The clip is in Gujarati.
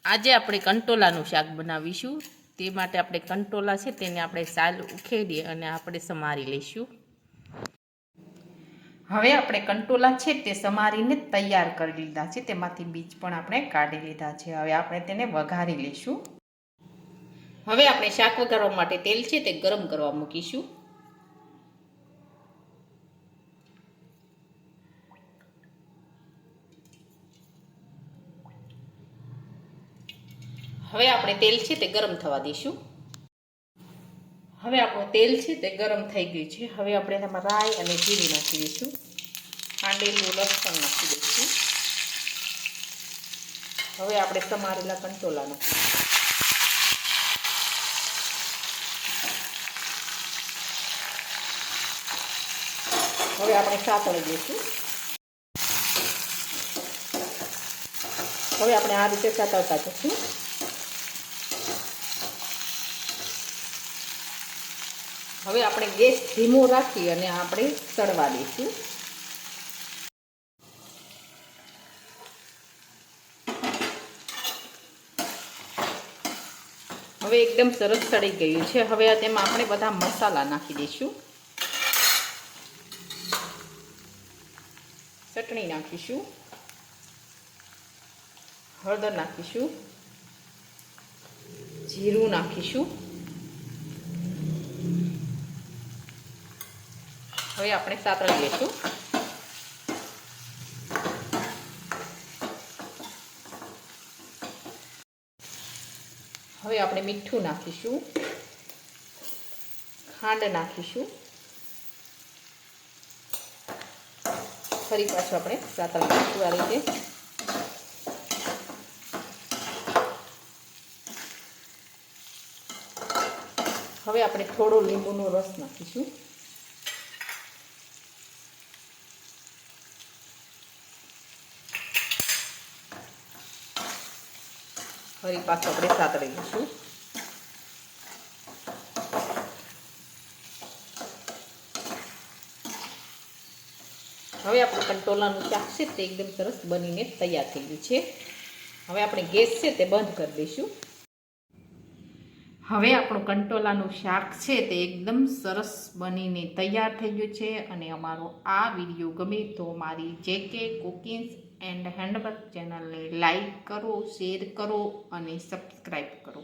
આજે આપણે કંટોલાનું શાક બનાવીશું. તે માટે આપણે કંટોલા છે તેને આપણે સાલ ઉખેડી અને આપણે સમારી લઈશું. હવે આપણે કંટોલા છે તે સમારીને તૈયાર કરી લીધા છે. તેમાંથી બીજ પણ આપણે કાઢી લીધા છે. હવે આપણે તેને વઘારી લઈશું. હવે આપણે શાક વઘારવા માટે તેલ છે તે ગરમ કરવા મૂકીશું. હવે આપણે તેલ છે તે ગરમ થવા દઈશું. હવે આપણું તેલ છે તે ગરમ થઈ ગયું છે. હવે આપણે તેમાં રાઈ અને જીરું નાખી દઈશું. ખાંડેલું લસણ નાખી દઈશું. હવે આપણે સમારેલા કંટોલા નાખીશું. હવે આપણે સાતળી દઈશું. હવે આપણે આ રીતે સાતળતા જઈશું. હવે આપણે ગેસ ધીમો રાખી અને આપણે સળવા દઈશું. હવે એકદમ સરસ સળી ગયું છે. હવે તેમાં આપણે બધા મસાલા નાખી દઈશું. ચટણી નાખીશું, હળદર નાખીશું, જીરું નાખીશું. હવે આપણે સાતળી લઈશું. હવે આપણે મીઠું નાખીશું, ખાંડ નાખીશું. ફરી પાછું આપણે સાતળી લઈશું આ રીતે. હવે આપણે થોડો લીંબુનો રસ નાખીશું. ફરી પાછું આપણે સાતળી લઈશું. હવે આપણું કંટોલાનું શાક છે તે એકદમ સરસ બનીને તૈયાર થઈ ગયું છે. હવે આપણે ગેસ છે તે બંધ કરી દઈશું. હવે આપણું કંટોલાનું શાક છે તે એકદમ સરસ બનીને તૈયાર થઈ ગયું છે. અને અમારો આ વિડીયો ગમે તો મારી જેકે કુકિંગ્સ એન્ડ હેન્ડવર્ક ચેનલને લાઈક કરો, શેર કરો અને સબસ્ક્રાઈબ કરો.